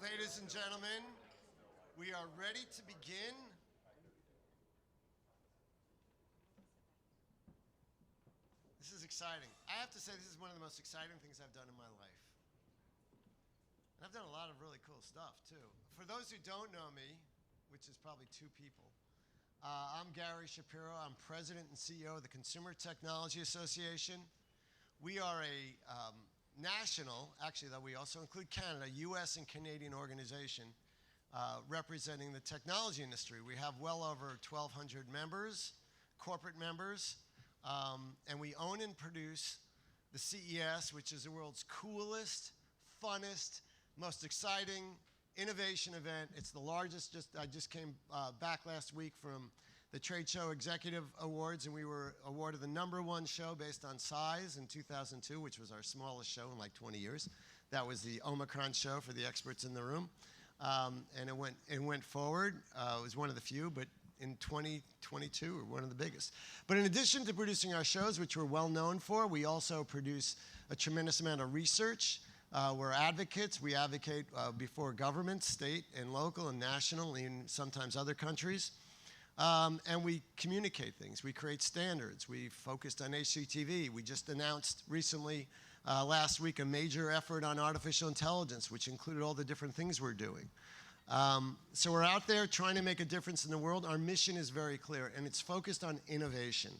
Ladies and gentlemen, we are ready to begin. This is exciting. I have to say this is one of the most exciting things I've done in my life. And I've done a lot of really cool stuff too. For those who don't know me, which is probably two people, I'm Gary Shapiro. I'm president and CEO of the Consumer Technology Association. We are a national, actually that we also include Canada, US and Canadian organization representing the technology industry. We have well over 1,200 members, corporate members, and we own and produce the CES, which is the world's coolest, funnest, most exciting innovation event. It's the largest. I just came back last week from the Trade Show Executive Awards, and we were awarded the #1 show based on size in 2002, which was our smallest show in like 20 years. That was the Omicron show for the experts in the room, and it went forward. It was one of the few, but in 2022, we're one of the biggest. But in addition to producing our shows, which we're well known for, we also produce a tremendous amount of research. We're advocates. We advocate before governments, state and local and national, and sometimes other countries. And we communicate things. We create standards. We focused on HCTV. We just announced recently, last week, a major effort on artificial intelligence, which included all the different things we're doing. So we're out there trying to make a difference in the world. Our mission is very clear, and it's focused on innovation.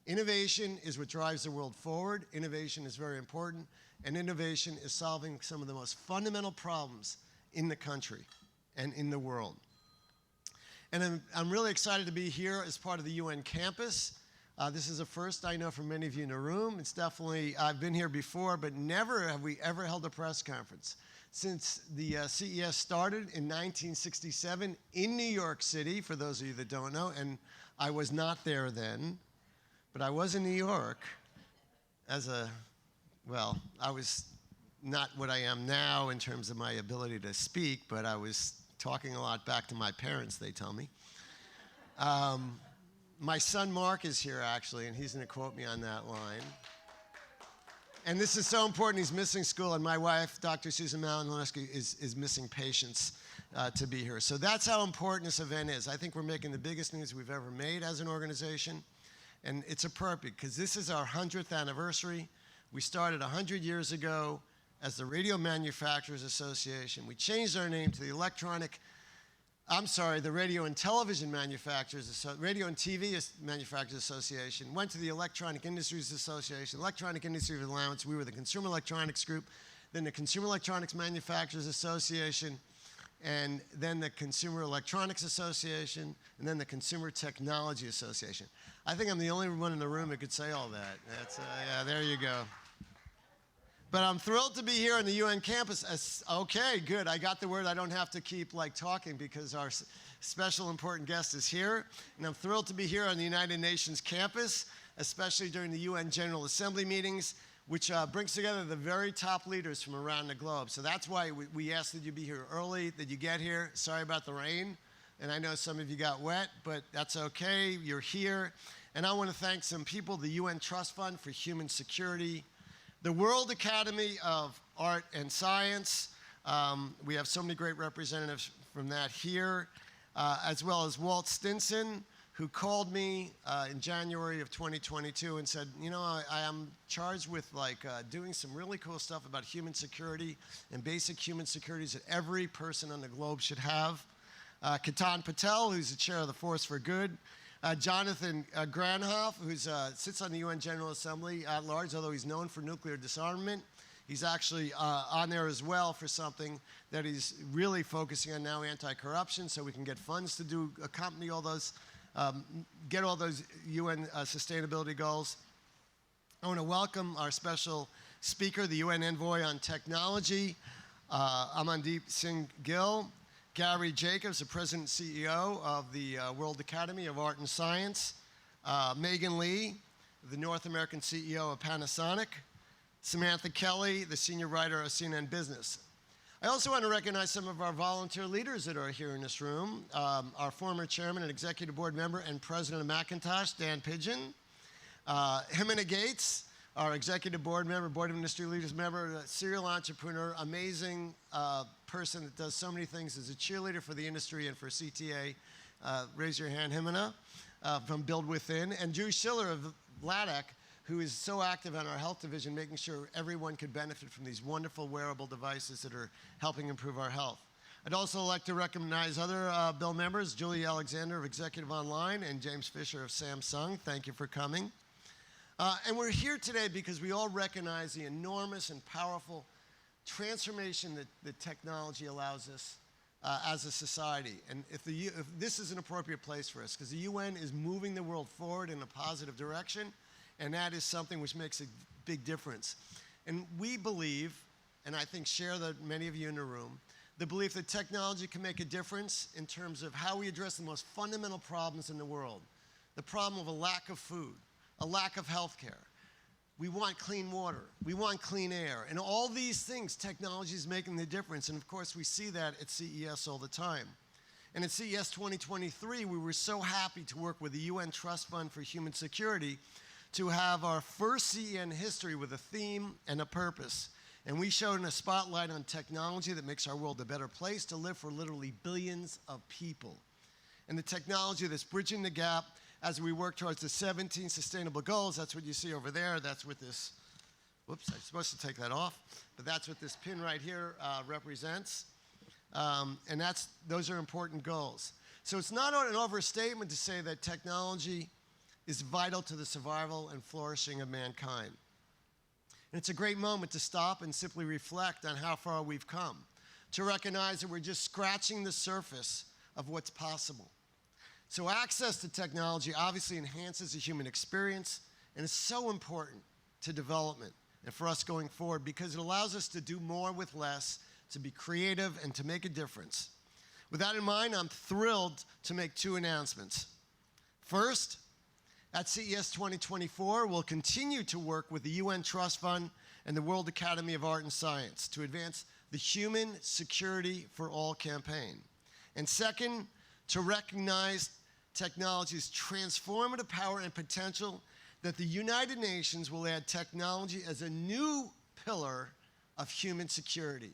Innovation is what drives the world forward. Innovation is very important, and innovation is solving some of the most fundamental problems in the country and in the world. And I'm really excited to be here as part of the UN campus. This is a first, I know, for many of you in the room. It's definitely, I've been here before, but never have we ever held a press conference. Since the CES started in 1967 in New York City, for those of you that don't know, and I was not there then, but I was in New York as well, I was not what I am now in terms of my ability to speak, but I was talking a lot back to my parents, they tell me. My son Mark is here actually, and he's going to quote me on that line. And this is so important, he's missing school, and my wife, Dr. Susan Malinowski, is missing patience to be here. So that's how important this event is. I think we're making the biggest news we've ever made as an organization, and it's appropriate because this is our 100th anniversary. We started 100 years ago as the Radio Manufacturers Association. We changed our name to the Radio and Television Manufacturers, Radio and TV Manufacturers Association, went to the Electronic Industries Association, Electronic Industries Allowance, we were the Consumer Electronics Group, then the Consumer Electronics Manufacturers Association, and then the Consumer Electronics Association, and then the Consumer Technology Association. I think I'm the only one in the room who could say all that. That's, yeah, there you go. But I'm thrilled to be here on the UN campus. Okay, good. I got the word. I don't have to keep talking because our special important guest is here. And I'm thrilled to be here on the United Nations campus, especially during the UN General Assembly meetings, which brings together the very top leaders from around the globe. So that's why we asked that you be here early, that you get here. Sorry about the rain. And I know some of you got wet, but that's okay. You're here. And I want to thank some people, the UN Trust Fund for Human Security, the World Academy of Art and Science. We have so many great representatives from that here, as well as Walt Stinson, who called me in January of 2022 and said, you know, I am charged with doing some really cool stuff about human security and basic human securities that every person on the globe should have. Ketan Patel, who's the chair of the Force for Good. Jonathan Granhoff, who sits on the UN General Assembly at large, although he's known for nuclear disarmament. He's actually on there as well for something that he's really focusing on now, anti-corruption, so we can get funds to accompany all those, get all those UN sustainability goals. I want to welcome our special speaker, the UN Envoy on Technology, Amandeep Singh Gill. Gary Jacobs, the President and CEO of the World Academy of Art and Science. Megan Lee, the North American CEO of Panasonic. Samantha Kelly, the Senior Writer of CNN Business. I also want to recognize some of our volunteer leaders that are here in this room. Our former Chairman and Executive Board Member and President of Macintosh, Dan Pidgeon. Jimena Gates, our Executive Board Member, Board of Industry Leaders Member, serial entrepreneur, amazing person that does so many things, is a cheerleader for the industry and for CTA. Raise your hand, Himana, from Build Within. And Drew Schiller of LADEC, who is so active in our health division, making sure everyone could benefit from these wonderful wearable devices that are helping improve our health. I'd also like to recognize other Bill members, Julie Alexander of Executive Online and James Fisher of Samsung. Thank you for coming. And we're here today because we all recognize the enormous and powerful transformation that technology allows us as a society. And if this is an appropriate place for us, because the UN is moving the world forward in a positive direction, and that is something which makes a big difference. And we believe, and I think share that many of you in the room, the belief that technology can make a difference in terms of how we address the most fundamental problems in the world. The problem of a lack of food, a lack of health care. We want clean water. We want clean air. And all these things, technology is making the difference. And of course, we see that at CES all the time. And at CES 2023, we were so happy to work with the UN Trust Fund for Human Security to have our first CEN history with a theme and a purpose. And we showed a spotlight on technology that makes our world a better place to live for literally billions of people. And the technology that's bridging the gap as we work towards the 17 sustainable goals. That's what you see over there. That's what this, whoops, I'm supposed to take that off. But that's what this pin right here represents. And those are important goals. So it's not an overstatement to say that technology is vital to the survival and flourishing of mankind. And it's a great moment to stop and simply reflect on how far we've come, to recognize that we're just scratching the surface of what's possible. So access to technology obviously enhances the human experience and is so important to development and for us going forward because it allows us to do more with less, to be creative, and to make a difference. With that in mind, I'm thrilled to make two announcements. First, at CES 2024, we'll continue to work with the UN Trust Fund and the World Academy of Art and Science to advance the Human Security for All campaign. And second, to recognize technology's transformative power and potential, that the United Nations will add technology as a new pillar of human security.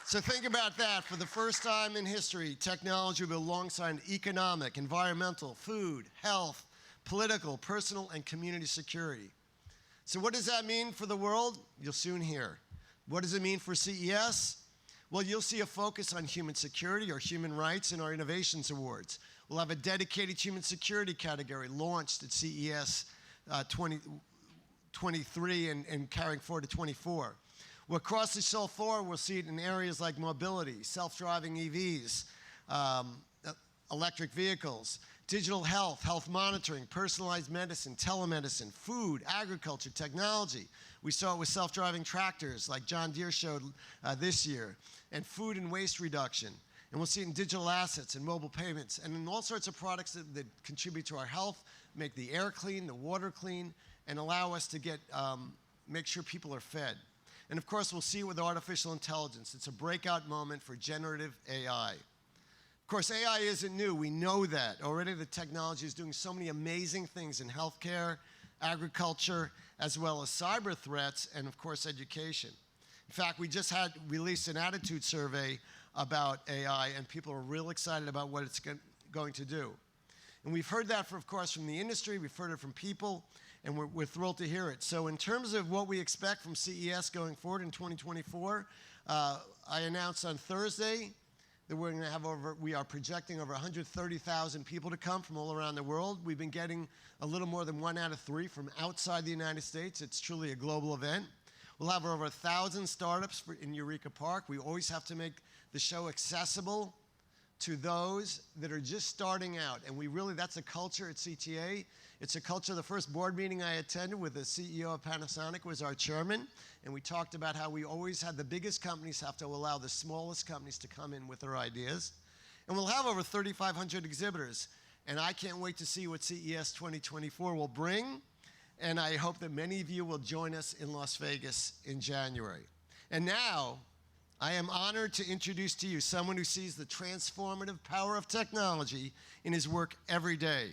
So think about that. For the first time in history, technology will be alongside economic, environmental, food, health, political, personal, and community security. So what does that mean for the world? You'll soon hear. What does it mean for CES? Well, you'll see a focus on human security or human rights in our Innovations Awards. We'll have a dedicated human security category launched at CES 2023 and carrying forward to 24. Well, across the show floor, we'll see it in areas like mobility, self-driving EVs, electric vehicles, digital health, health monitoring, personalized medicine, telemedicine, food, agriculture, technology. We saw it with self-driving tractors like John Deere showed this year, and food and waste reduction. And we'll see it in digital assets and mobile payments and in all sorts of products that contribute to our health, make the air clean, the water clean, and allow us to make sure people are fed. And of course, we'll see it with artificial intelligence. It's a breakout moment for generative AI. Of course, AI isn't new. We know that. Already the technology is doing so many amazing things in healthcare, agriculture, as well as cyber threats, and of course, education. In fact, we just released an attitude survey about AI, and people are real excited about what it's going to do. And we've heard that, of course, from the industry. We've heard it from people, and we're thrilled to hear it. So in terms of what we expect from CES going forward in 2024, I announced on Thursday that we are projecting over 130,000 people to come from all around the world. We've been getting a little more than 1 out of 3 from outside the United States. It's truly a global event. We'll have over 1,000 startups in Eureka Park. We always have to make the show accessible to those that are just starting out. And that's a culture at CTA. It's a culture. The first board meeting I attended with the CEO of Panasonic was our chairman. And we talked about how we always had the biggest companies have to allow the smallest companies to come in with their ideas. And we'll have over 3,500 exhibitors. And I can't wait to see what CES 2024 will bring. And I hope that many of you will join us in Las Vegas in January. And now, I am honored to introduce to you someone who sees the transformative power of technology in his work every day.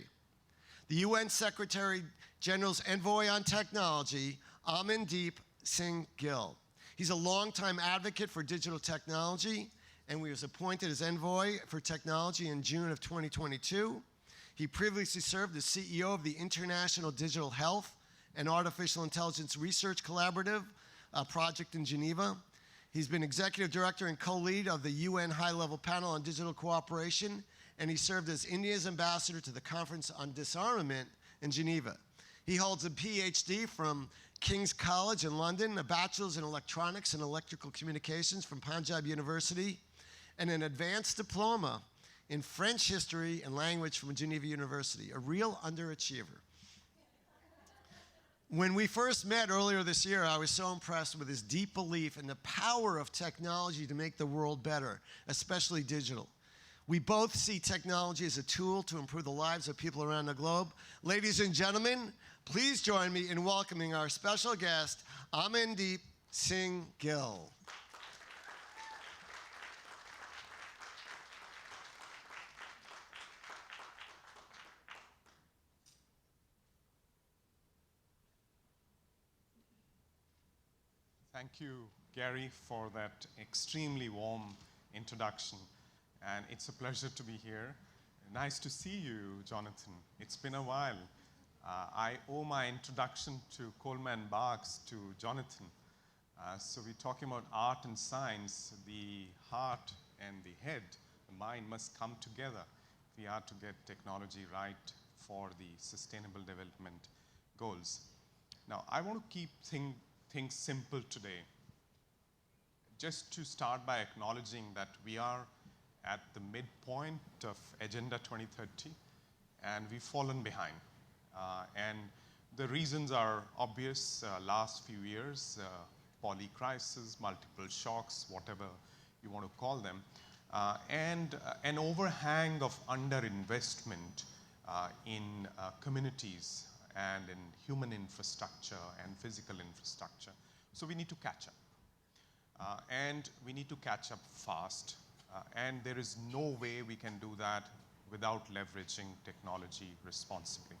the UN Secretary General's envoy on technology, Amandeep Singh Gill. He's a longtime advocate for digital technology, and he was appointed as envoy for technology in June of 2022. He previously served as CEO of the International Digital Health and Artificial Intelligence Research Collaborative project in Geneva. He's been executive director and co-lead of the UN High-Level Panel on Digital Cooperation, and he served as India's ambassador to the Conference on Disarmament in Geneva. He holds a PhD from King's College in London, a bachelor's in electronics and electrical communications from Punjab University, and an advanced diploma in French history and language from Geneva University, a real underachiever. When we first met earlier this year, I was so impressed with his deep belief in the power of technology to make the world better, especially digital. We both see technology as a tool to improve the lives of people around the globe. Ladies and gentlemen, please join me in welcoming our special guest, Amandeep Singh Gill. Thank you, Gary, for that extremely warm introduction. And it's a pleasure to be here. Nice to see you, Jonathan. It's been a while. I owe my introduction to Coleman Barks to Jonathan. So we're talking about art and science. The heart and the head, the mind must come together if we are to get technology right for the Sustainable Development Goals. Now, I want to keep things simple today. Just to start by acknowledging that we are at the midpoint of Agenda 2030, and we've fallen behind. And the reasons are obvious. Last few years, poly crisis, multiple shocks, whatever you want to call them, and an overhang of underinvestment in communities and in human infrastructure and physical infrastructure. So we need to catch up. And we need to catch up fast. And there is no way we can do that without leveraging technology responsibly.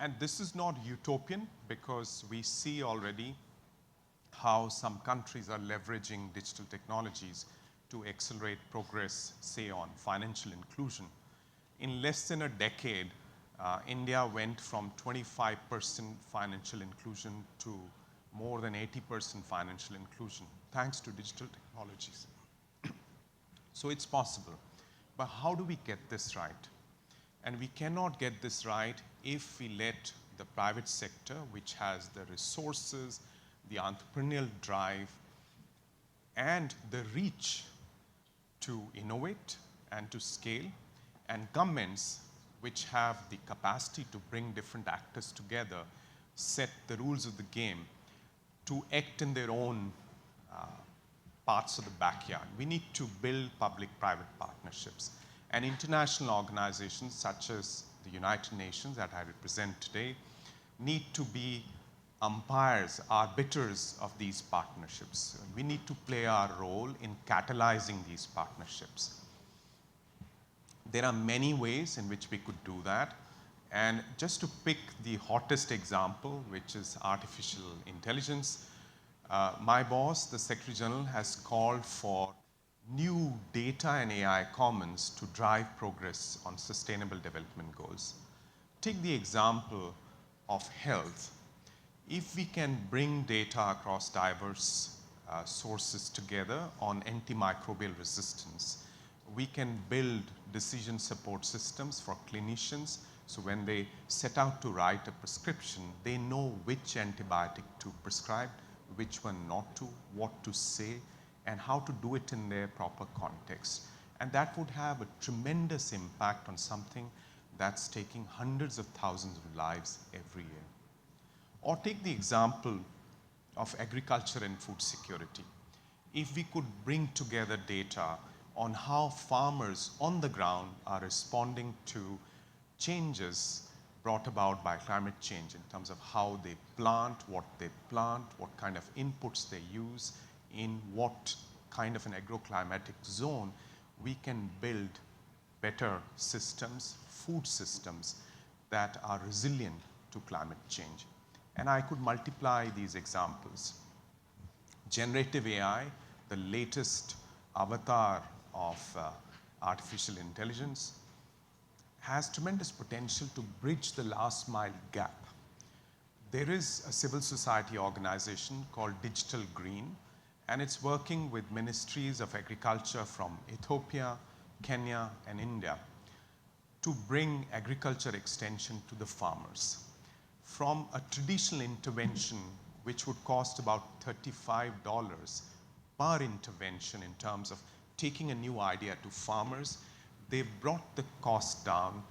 And this is not utopian, because we see already how some countries are leveraging digital technologies to accelerate progress, say, on financial inclusion. In less than a decade, India went from 25% financial inclusion to more than 80% financial inclusion, thanks to digital technologies. So it's possible. But how do we get this right? And we cannot get this right if we let the private sector, which has the resources, the entrepreneurial drive, and the reach to innovate and to scale, and governments, which have the capacity to bring different actors together, set the rules of the game, to act in their own parts of the backyard. We need to build public-private partnerships. And international organizations such as the United Nations that I represent today need to be umpires, arbiters of these partnerships. We need to play our role in catalyzing these partnerships. There are many ways in which we could do that. And just to pick the hottest example, which is artificial intelligence, my boss, the Secretary General, has called for new data and AI commons to drive progress on Sustainable Development Goals. Take the example of health. If we can bring data across diverse sources together on antimicrobial resistance, we can build decision support systems for clinicians, so when they set out to write a prescription, they know which antibiotic to prescribe, which one not to, what to say, and how to do it in their proper context. And that would have a tremendous impact on something that's taking hundreds of thousands of lives every year. Or take the example of agriculture and food security. If we could bring together data on how farmers on the ground are responding to changes brought about by climate change in terms of how they plant, what kind of inputs they use, in what kind of an agroclimatic zone, we can build better systems, food systems, that are resilient to climate change. And I could multiply these examples. Generative AI, the latest avatar of artificial intelligence, has tremendous potential to bridge the last mile gap. There is a civil society organization called Digital Green, and it's working with ministries of agriculture from Ethiopia, Kenya, and India to bring agriculture extension to the farmers. From a traditional intervention, which would cost about $35 per intervention in terms of taking a new idea to farmers, they've brought the cost down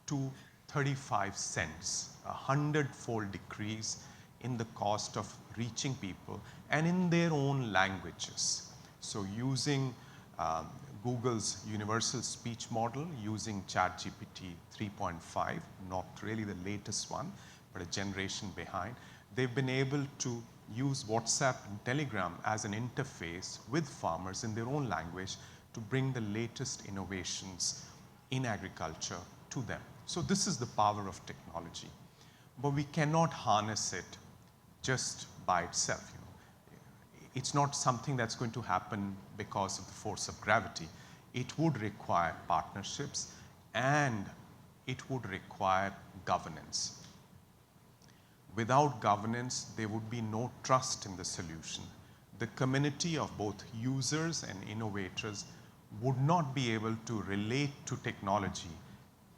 to 35 cents, a 100-fold decrease in the cost of reaching people and in their own languages. So using Google's universal speech model, using ChatGPT 3.5, not really the latest one, but a generation behind, they've been able to use WhatsApp and Telegram as an interface with farmers in their own language to bring the latest innovations in agriculture to them. So this is the power of technology. But we cannot harness it just by itself. It's not something that's going to happen because of the force of gravity. It would require partnerships and it would require governance. Without governance, there would be no trust in the solution. The community of both users and innovators would not be able to relate to technology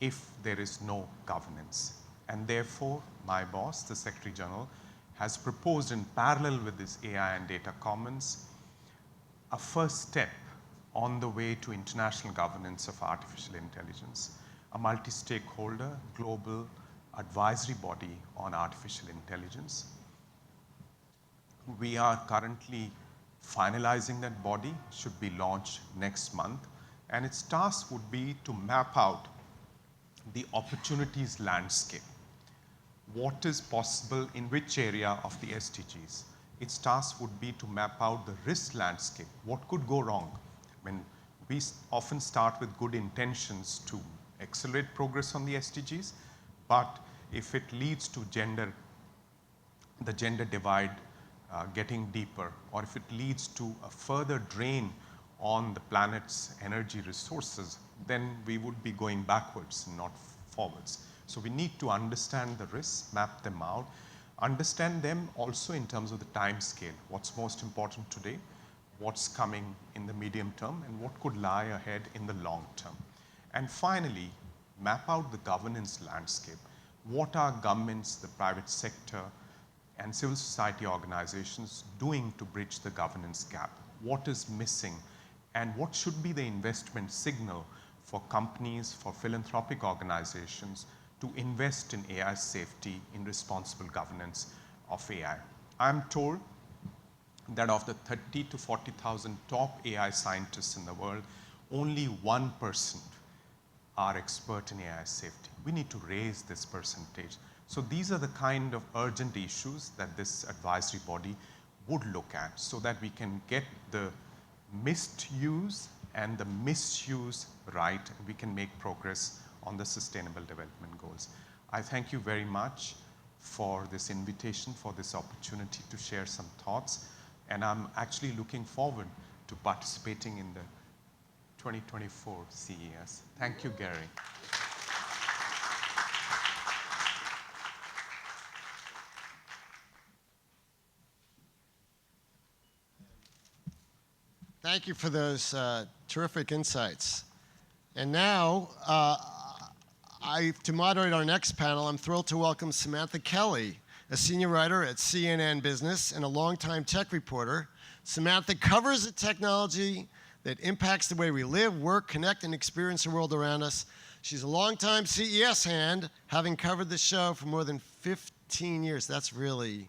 if there is no governance. And therefore, my boss, the Secretary General, has proposed in parallel with this AI and Data Commons a first step on the way to international governance of artificial intelligence, a multi-stakeholder global advisory body on artificial intelligence. We are currently finalizing that body, should be launched next month, and its task would be to map out the opportunities landscape. What is possible in which area of the SDGs? Its task would be to map out the risk landscape. What could go wrong? When we often start with good intentions to accelerate progress on the SDGs, but if it leads to the gender divide getting deeper, or if it leads to a further drain on the planet's energy resources, then we would be going backwards and not forwards. So we need to understand the risks, map them out, understand them also in terms of the time scale. What's most important today, what's coming in the medium term, and what could lie ahead in the long term. And finally, map out the governance landscape. What are governments, the private sector, and civil society organizations doing to bridge the governance gap? What is missing? And what should be the investment signal for companies, for philanthropic organizations to invest in AI safety, in responsible governance of AI? I'm told that of the 30 to 40,000 top AI scientists in the world, only 1% are expert in AI safety. We need to raise this percentage. So these are the kind of urgent issues that this advisory body would look at so that we can get the misuse and the misuse right, and we can make progress on the Sustainable Development Goals. I thank you very much for this invitation, for this opportunity to share some thoughts, and I'm actually looking forward to participating in the 2024 CES. Thank you, Gary. Thank you for those terrific insights. And now, to moderate our next panel, I'm thrilled to welcome Samantha Kelly, a senior writer at CNN Business and a longtime tech reporter. Samantha covers the technology that impacts the way we live, work, connect, and experience the world around us. She's a longtime CES hand, having covered the show for more than 15 years. That's really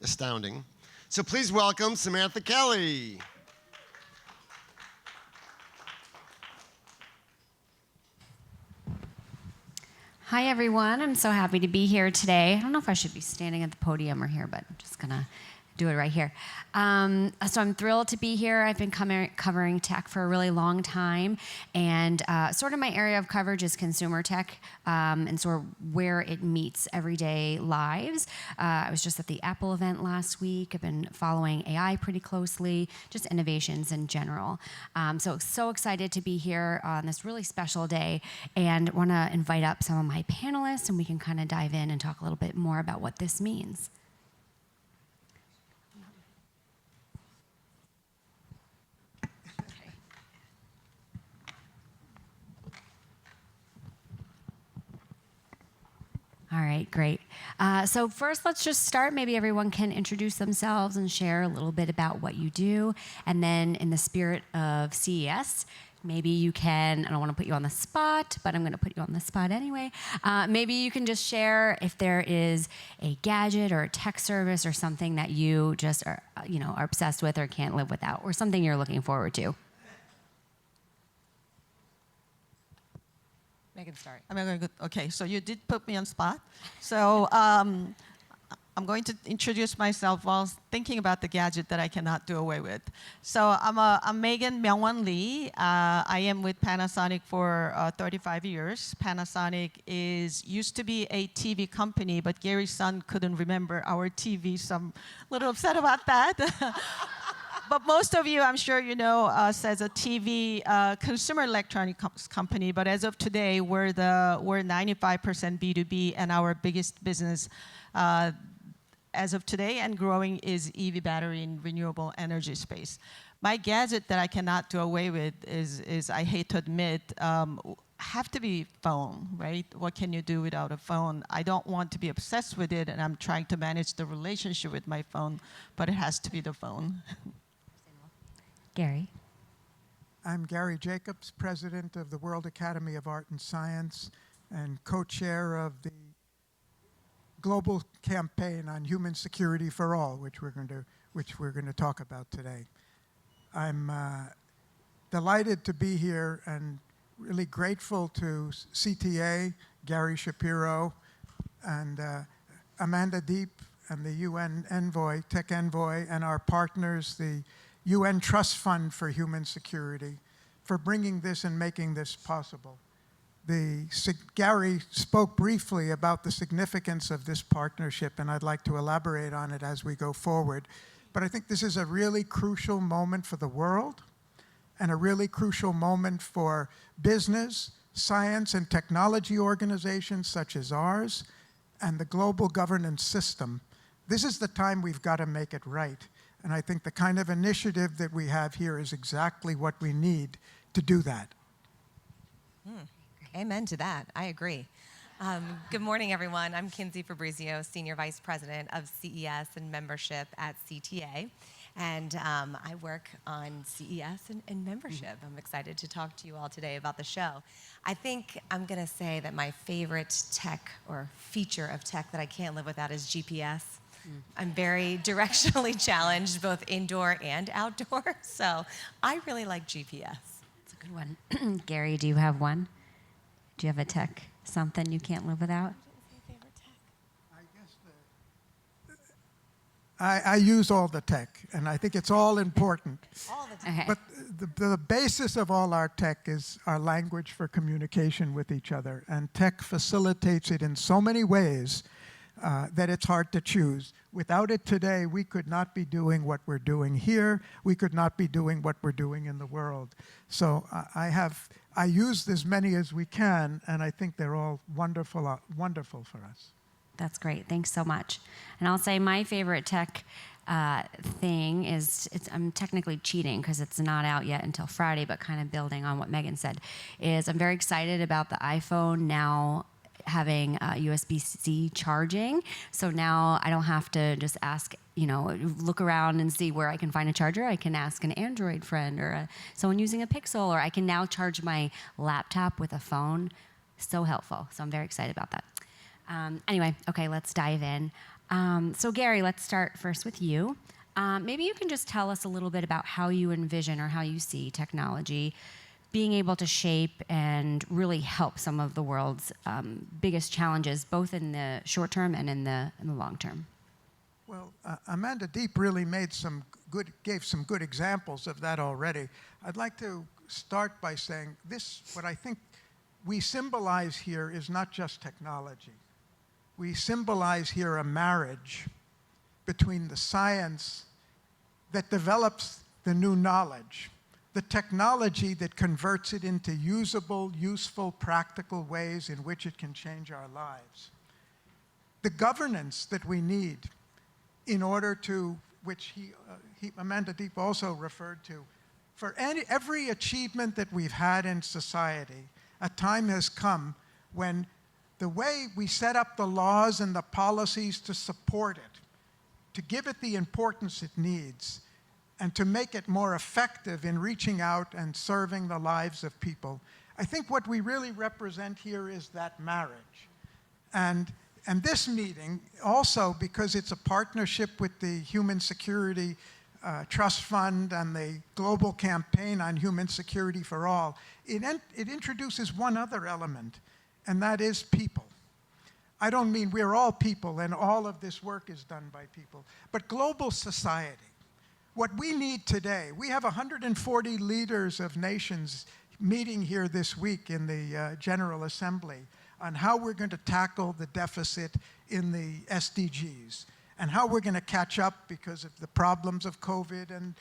astounding. So please welcome Samantha Kelly. Hi, everyone. I'm so happy to be here today. I don't know if I should be standing at the podium or here, but I'm just going to do it right here. So I'm thrilled to be here. I've been covering tech for a really long time, and sort of my area of coverage is consumer tech, and sort of where it meets everyday lives. I was just at the Apple event last week. I've been following AI pretty closely, just innovations in general. So excited to be here on this really special day, and want to invite up some of my panelists, and we can kind of dive in and talk a little bit more about what this means. All right, great. So first, let's just start. Maybe everyone can introduce themselves and share a little bit about what you do. And then in the spirit of CES, maybe you can, I don't want to put you on the spot, but I'm going to put you on the spot anyway. Maybe you can just share if there is a gadget or a tech service or something that you just are obsessed with or can't live without, or something you're looking forward to. Megan, start. Okay, so you did put me on spot. So I'm going to introduce myself while thinking about the gadget that I cannot do away with. So I'm Megan Myungwon Lee. I am with Panasonic for 35 years. Panasonic used to be a TV company, but Gary's son couldn't remember our TV, so I'm a little upset about that. But most of you, I'm sure you know us as a TV consumer electronics company. But as of today, we're 95% B2B, and our biggest business as of today and growing is EV battery and renewable energy space. My gadget that I cannot do away with is I hate to admit, have to be phone, right? What can you do without a phone? I don't want to be obsessed with it, and I'm trying to manage the relationship with my phone, but it has to be the phone. Gary. I'm Gary Jacobs, president of the World Academy of Art and Science and co-chair of the global campaign on human security for all, which we're going to talk about today. I'm delighted to be here and really grateful to CTA, Gary Shapiro, and Amanda Deep, and the UN envoy, Tech Envoy, and our partners, the UN Trust Fund for Human Security, for bringing this and making this possible. Gary spoke briefly about the significance of this partnership, and I'd like to elaborate on it as we go forward. But I think this is a really crucial moment for the world, and a really crucial moment for business, science, and technology organizations such as ours, and the global governance system. This is the time we've got to make it right. And I think the kind of initiative that we have here is exactly what we need to do that. Amen to that. I agree. Good morning, everyone. I'm Kinsey Fabrizio, Senior Vice President of CES and Membership at CTA. And I work on CES and membership. I'm excited to talk to you all today about the show. I think I'm going to say that my favorite tech or feature of tech that I can't live without is GPS. I'm very directionally challenged, both indoor and outdoor, so I really like GPS. That's a good one. Gary, do you have one? Do you have a tech, something you can't live without? I use all the tech, and I think it's all important. All the time. Okay. But the basis of all our tech is our language for communication with each other, and tech facilitates it in so many ways that it's hard to choose. Without it today, we could not be doing what we're doing here. We could not be doing what we're doing in the world. So I use as many as we can, and I think they're all wonderful for us. That's great. Thanks so much. And I'll say my favorite tech thing is, I'm technically cheating because it's not out yet until Friday, but kind of building on what Megan said, is I'm very excited about the iPhone now having USB-C charging. So now I don't have to just ask, look around and see where I can find a charger. I can ask an Android friend or someone using a Pixel, or I can now charge my laptop with a phone. So helpful. So I'm very excited about that. Anyway, okay, let's dive in. So Gary, let's start first with you. Maybe you can just tell us a little bit about how you envision or how you see technology being able to shape and really help some of the world's biggest challenges, both in the short term and in the long term. Well, Amanda Deep really gave some good examples of that already. I'd like to start by saying this, what I think we symbolize here is not just technology. We symbolize here a marriage between the science that develops the new knowledge, the technology that converts it into usable, useful, practical ways in which it can change our lives, the governance that we need in order to, which Amanda Deep also referred to, for every achievement that we've had in society, a time has come when the way we set up the laws and the policies to support it, to give it the importance it needs, and to make it more effective in reaching out and serving the lives of people. I think what we really represent here is that marriage. And this meeting, also because it's a partnership with the Human Security Trust Fund and the Global Campaign on Human Security for All, it introduces one other element, and that is people. I don't mean we're all people and all of this work is done by people, but global society. What we need today, we have 140 leaders of nations meeting here this week in the General Assembly on how we're going to tackle the deficit in the SDGs and how we're going to catch up because of the problems of COVID and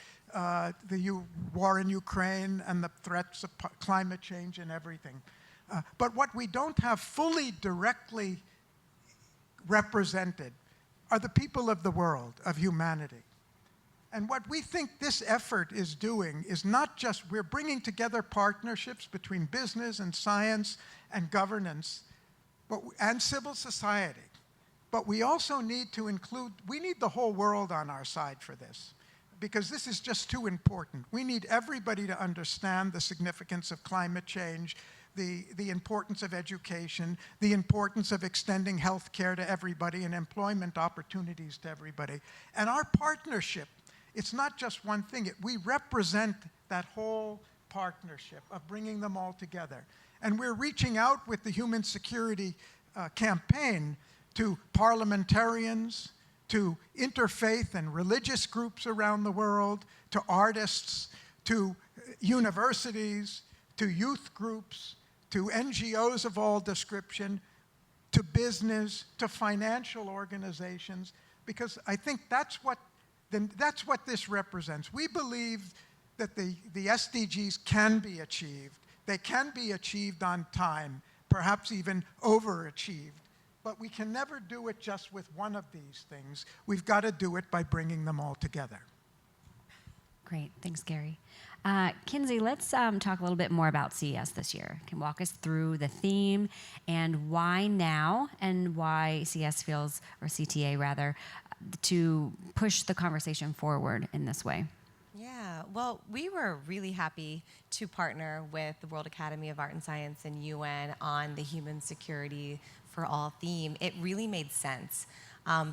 the war in Ukraine and the threats of climate change and everything. But what we don't have fully directly represented are the people of the world, of humanity. And what we think this effort is doing is not just, we're bringing together partnerships between business and science and governance and civil society. But we also need to include, we need the whole world on our side for this, because this is just too important. We need everybody to understand the significance of climate change, the importance of education, the importance of extending health care to everybody and employment opportunities to everybody. And our partnership, it's not just one thing. We represent that whole partnership of bringing them all together. And we're reaching out with the Human Security Campaign to parliamentarians, to interfaith and religious groups around the world, to artists, to universities, to youth groups, to NGOs of all description, to business, to financial organizations, because I think that's what this represents. We believe that the SDGs can be achieved. They can be achieved on time, perhaps even overachieved. But we can never do it just with one of these things. We've got to do it by bringing them all together. Great, thanks, Gary. Kinsey, let's talk a little bit more about CES this year. Can you walk us through the theme and why now, and why CES feels, or CTA rather, to push the conversation forward in this way? Yeah, well, we were really happy to partner with the World Academy of Art and Science and UN on the Human Security for All theme. It really made sense.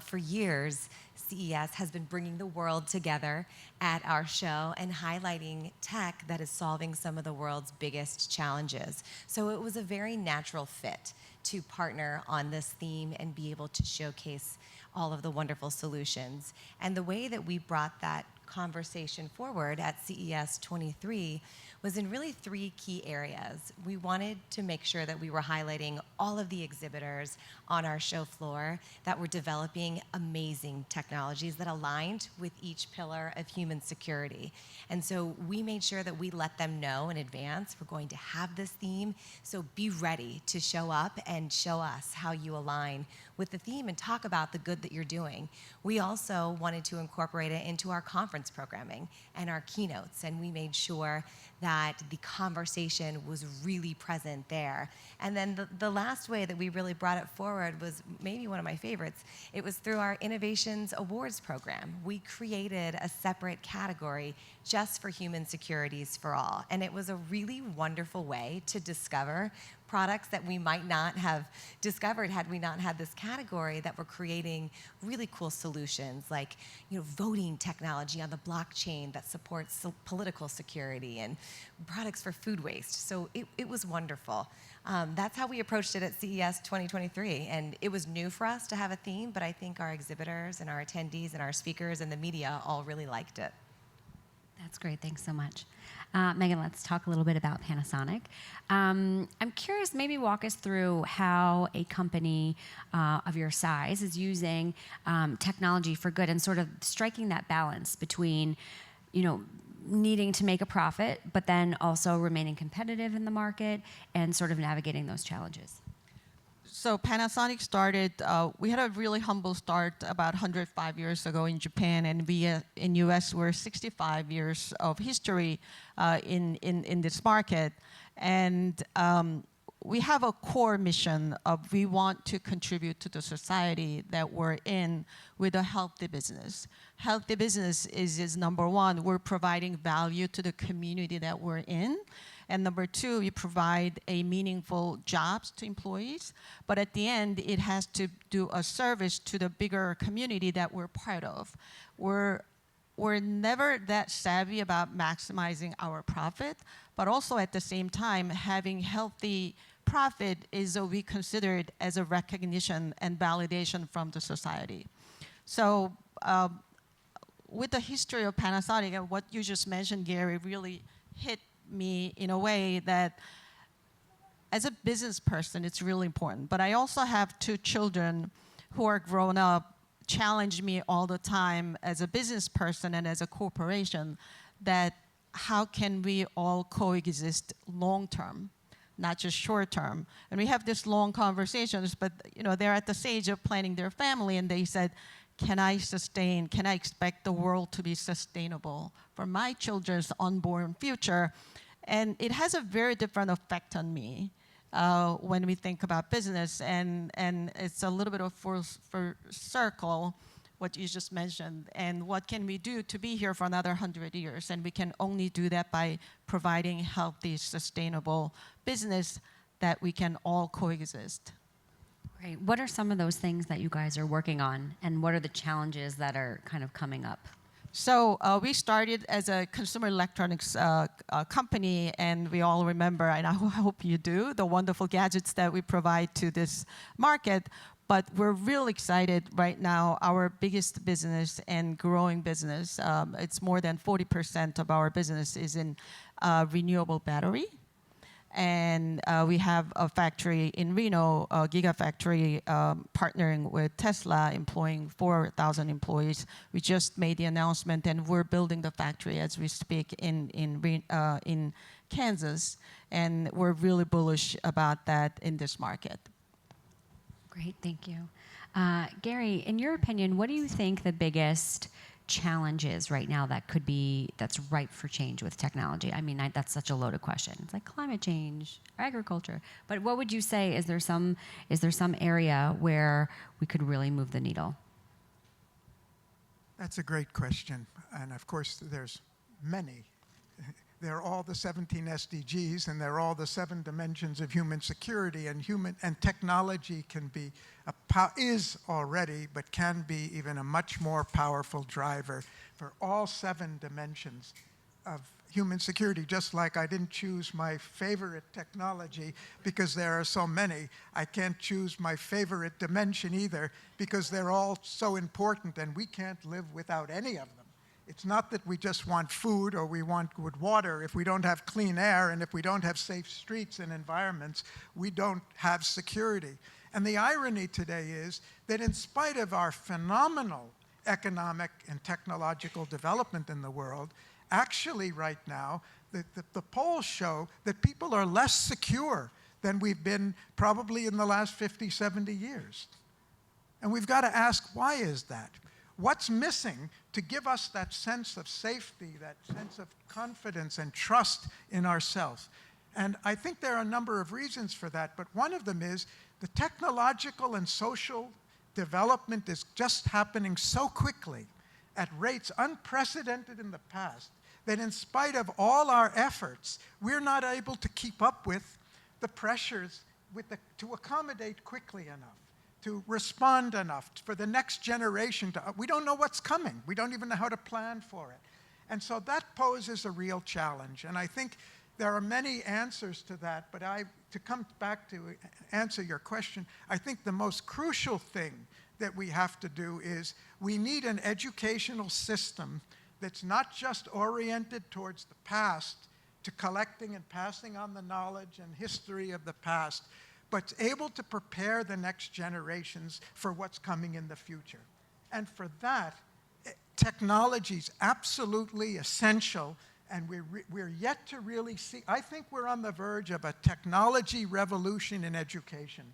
For years, CES has been bringing the world together at our show and highlighting tech that is solving some of the world's biggest challenges. So it was a very natural fit to partner on this theme and be able to showcase all of the wonderful solutions. And the way that we brought that conversation forward at CES 23 was in really 3 key areas. We wanted to make sure that we were highlighting all of the exhibitors on our show floor that were developing amazing technologies that aligned with each pillar of human security. And so we made sure that we let them know in advance we're going to have this theme, so be ready to show up and show us how you align with the theme and talk about the good that you're doing. We also wanted to incorporate it into our conference programming and our keynotes, and we made sure that the conversation was really present there. And then the last way that we really brought it forward was maybe one of my favorites. It was through our Innovations Awards program. We created a separate category just for human securities for all. And it was a really wonderful way to discover products that we might not have discovered had we not had this category, that were creating really cool solutions like, voting technology on the blockchain that supports political security, and products for food waste. So it was wonderful. That's how we approached it at CES 2023, and it was new for us to have a theme, but I think our exhibitors and our attendees and our speakers and the media all really liked it. That's great. Thanks so much. Megan, let's talk a little bit about Panasonic. I'm curious, maybe walk us through how a company of your size is using technology for good and sort of striking that balance between, needing to make a profit, but then also remaining competitive in the market and sort of navigating those challenges. So Panasonic started, we had a really humble start about 105 years ago in Japan, and we in US we're 65 years of history in this market. And we have a core mission of we want to contribute to the society that we're in with a healthy business. Healthy business is number one, we're providing value to the community that we're in. And number two, you provide a meaningful jobs to employees. But at the end, it has to do a service to the bigger community that we're part of. We're never that savvy about maximizing our profit, but also at the same time, having healthy profit is we consider it as a recognition and validation from the society. So with the history of Panasonic and what you just mentioned, Gary, really hit me in a way that as a business person, it's really important. But I also have two children who are grown up, challenge me all the time as a business person and as a corporation that how can we all coexist long term, not just short term. And we have this long conversations, but they're at the stage of planning their family, and they said, can I expect the world to be sustainable for my children's unborn future? And it has a very different effect on me when we think about business, and it's a little bit of full circle, what you just mentioned, and what can we do to be here for another 100 years? And we can only do that by providing healthy, sustainable business that we can all coexist. Great. What are some of those things that you guys are working on, and what are the challenges that are kind of coming up? So we started as a consumer electronics company, and we all remember, and I hope you do, the wonderful gadgets that we provide to this market. But we're real excited right now. Our biggest business and growing business, it's more than 40% of our business is in renewable battery. And we have a factory in Reno, a gigafactory, partnering with Tesla, employing 4,000 employees. We just made the announcement, and we're building the factory as we speak in Kansas. And we're really bullish about that in this market. Great, thank you. Gary, in your opinion, what do you think the biggest challenge is right now that's ripe for change with technology? I mean, that's such a loaded question. It's like climate change, agriculture. But what would you say, is there some area where we could really move the needle? That's a great question. And of course, there's many. They're all the 17 SDGs, and they're all the 7 dimensions of human security, and technology can be is already, but can be even a much more powerful driver for all 7 dimensions of human security. Just like I didn't choose my favorite technology because there are so many, I can't choose my favorite dimension either because they're all so important, and we can't live without any of them. It's not that we just want food or we want good water. If we don't have clean air and if we don't have safe streets and environments, we don't have security. And the irony today is that in spite of our phenomenal economic and technological development in the world, actually right now, the polls show that people are less secure than we've been probably in the last 50, 70 years. And we've got to ask, why is that? What's missing to give us that sense of safety, that sense of confidence and trust in ourselves? And I think there are a number of reasons for that, but one of them is the technological and social development is just happening so quickly at rates unprecedented in the past that in spite of all our efforts, we're not able to keep up with the pressures to accommodate quickly enough, to respond enough for the next generation we don't know what's coming. We don't even know how to plan for it. And so that poses a real challenge. And I think there are many answers to that, but to come back to answer your question, I think the most crucial thing that we have to do is we need an educational system that's not just oriented towards the past, to collecting and passing on the knowledge and history of the past, but able to prepare the next generations for what's coming in the future. And for that, technology is absolutely essential, and we're yet to really see. I think we're on the verge of a technology revolution in education.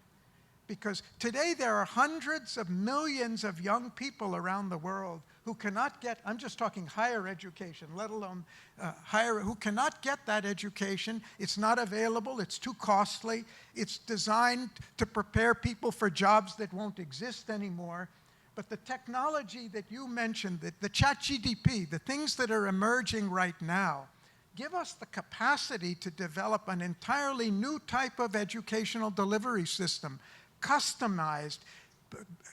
Because today there are hundreds of millions of young people around the world who cannot get, I'm just talking higher education, let alone who cannot get that education. It's not available, it's too costly. It's designed to prepare people for jobs that won't exist anymore. But the technology that you mentioned, the ChatGPT, the things that are emerging right now, give us the capacity to develop an entirely new type of educational delivery system, customized,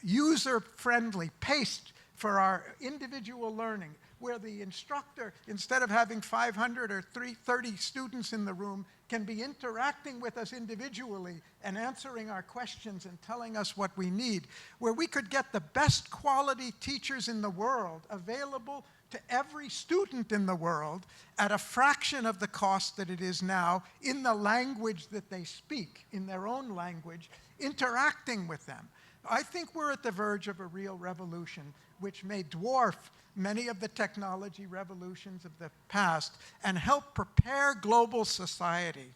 user-friendly, paced for our individual learning, where the instructor, instead of having 500 or 30 students in the room, can be interacting with us individually and answering our questions and telling us what we need, where we could get the best quality teachers in the world available to every student in the world at a fraction of the cost that it is now, in the language that they speak, in their own language, interacting with them. I think we're at the verge of a real revolution, which may dwarf many of the technology revolutions of the past and help prepare global society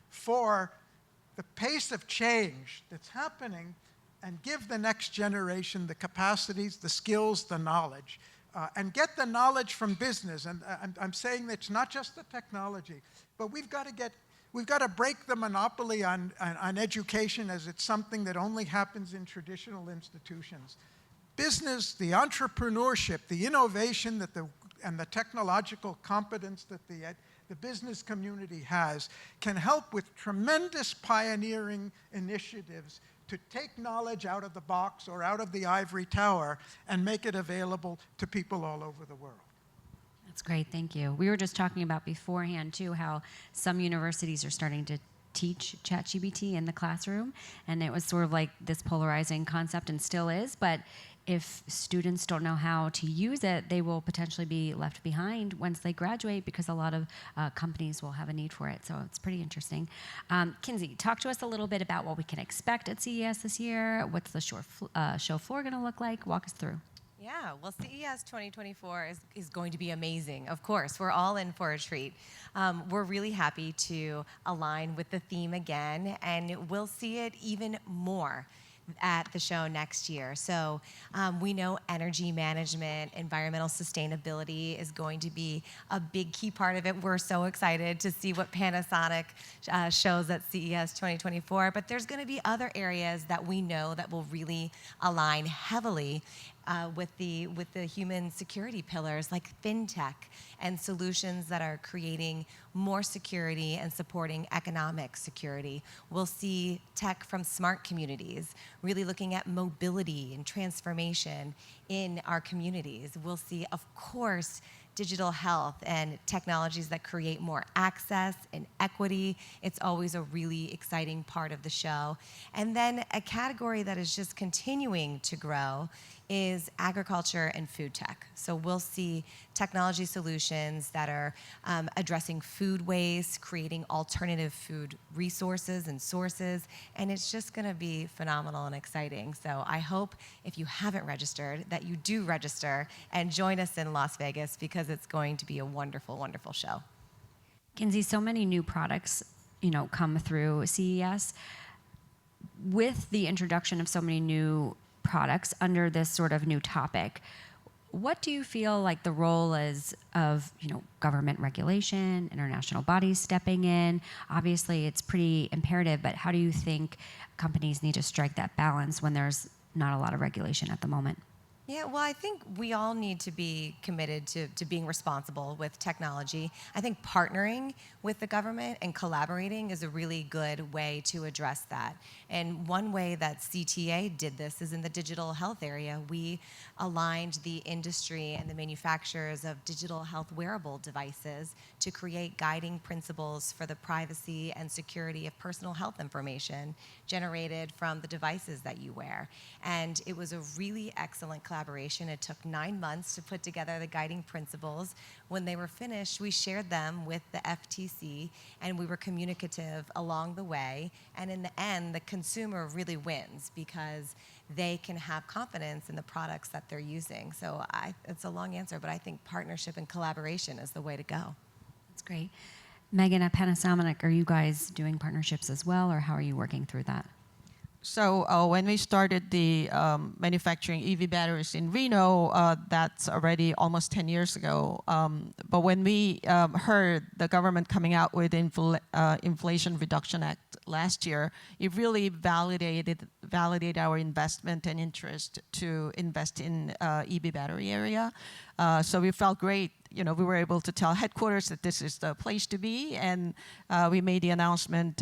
for the pace of change that's happening, and give the next generation the capacities, the skills, the knowledge, and get the knowledge from business. And I'm saying that it's not just the technology, but we've got to break the monopoly on education as it's something that only happens in traditional institutions. Business, the entrepreneurship, the innovation and the technological competence that the business community has can help with tremendous pioneering initiatives to take knowledge out of the box or out of the ivory tower and make it available to people all over the world. That's great, thank you. We were just talking about beforehand, too, how some universities are starting to teach ChatGPT in the classroom, and it was sort of like this polarizing concept, and still is, but if students don't know how to use it, they will potentially be left behind once they graduate, because a lot of companies will have a need for it. So it's pretty interesting. Kinsey, talk to us a little bit about what we can expect at CES this year. What's the show floor going to look like? Walk us through. Yeah, well, CES 2024 is going to be amazing. Of course, we're all in for a treat. We're really happy to align with the theme again, and we'll see it even more at the show next year. So we know energy management, environmental sustainability is going to be a big key part of it. We're so excited to see what Panasonic shows at CES 2024, but there's going to be other areas that we know that will really align heavily with the human security pillars, like fintech and solutions that are creating more security and supporting economic security. We'll see tech from smart communities, really looking at mobility and transformation in our communities. We'll see, of course, digital health and technologies that create more access and equity. It's always a really exciting part of the show. And then a category that is just continuing to grow is agriculture and food tech. So we'll see technology solutions that are addressing food waste, creating alternative food resources and sources, and it's just gonna be phenomenal and exciting. So I hope, if you haven't registered, that you do register and join us in Las Vegas, because it's going to be a wonderful, wonderful show. Kinsey, so many new products, come through CES. With the introduction of so many new products under this sort of new topic, what do you feel like the role is of, government regulation, international bodies stepping in? Obviously, it's pretty imperative, but how do you think companies need to strike that balance when there's not a lot of regulation at the moment? Yeah, well, I think we all need to be committed to being responsible with technology. I think partnering with the government and collaborating is a really good way to address that. And one way that CTA did this is in the digital health area. We aligned the industry and the manufacturers of digital health wearable devices to create guiding principles for the privacy and security of personal health information generated from the devices that you wear. And it was a really excellent collaboration. It took 9 months to put together the guiding principles. When they were finished, we shared them with the FTC, and we were communicative along the way. And in the end, the consumer really wins because they can have confidence in the products that they're using. So it's a long answer, but I think partnership and collaboration is the way to go. That's great. Megan, at Panasonic, are you guys doing partnerships as well, or how are you working through that? So when we started the manufacturing EV batteries in Reno, that's already almost 10 years ago. But when we heard the government coming out with Inflation Reduction Act last year, it really validated our investment and interest to invest in EV battery area. So we felt great. You know, we were able to tell headquarters that this is the place to be, and we made the announcement,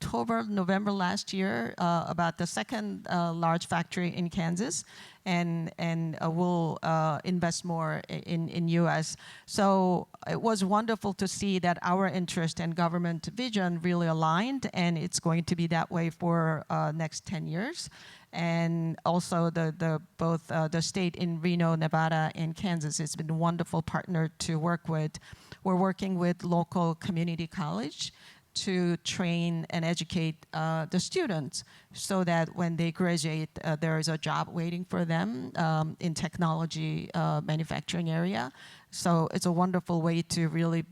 October, November last year about the second large factory in Kansas, and we'll invest more in U.S. So it was wonderful to see that our interest and government vision really aligned, and it's going to be that way for next 10 years. And also both the state in Reno, Nevada, and Kansas has been a wonderful partner to work with. We're working with local community college to train and educate the students so that when they graduate, there is a job waiting for them in technology manufacturing area. So it's a wonderful way to really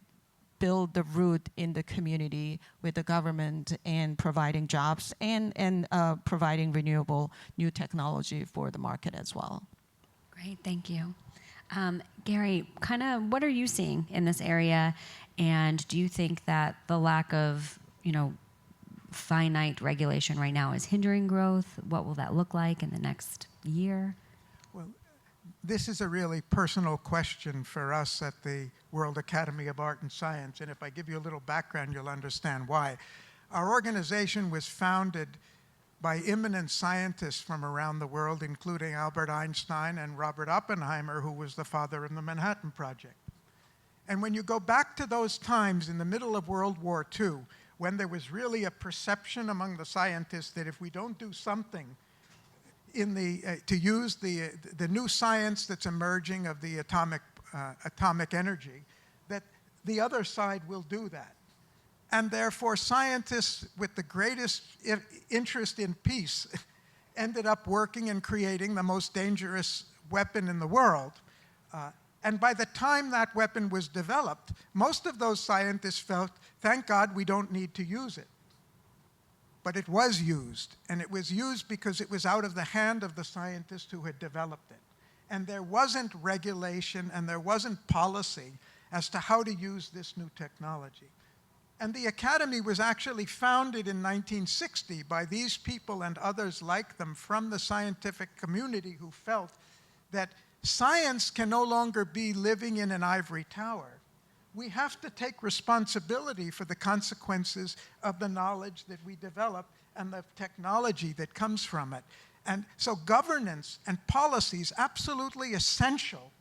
build the root in the community with the government and providing jobs and providing renewable new technology for the market as well. Great, thank you. Gary, kind of what are you seeing in this area, and do you think that the lack of, finite regulation right now is hindering growth? What will that look like in the next year? Well, this is a really personal question for us at the World Academy of Art and Science, and if I give you a little background, you'll understand why. Our organization was founded by eminent scientists from around the world, including Albert Einstein and Robert Oppenheimer, who was the father of the Manhattan Project. And when you go back to those times in the middle of World War II, when there was really a perception among the scientists that if we don't do something to use the new science that's emerging of the atomic energy, that the other side will do that. And therefore, scientists with the greatest interest in peace ended up working and creating the most dangerous weapon in the world. And by the time that weapon was developed, most of those scientists felt, thank God we don't need to use it. But it was used, and it was used because it was out of the hand of the scientist who had developed it. And there wasn't regulation and there wasn't policy as to how to use this new technology. And the Academy was actually founded in 1960 by these people and others like them from the scientific community who felt that science can no longer be living in an ivory tower. We have to take responsibility for the consequences of the knowledge that we develop and the technology that comes from it. And so governance and policy is absolutely essential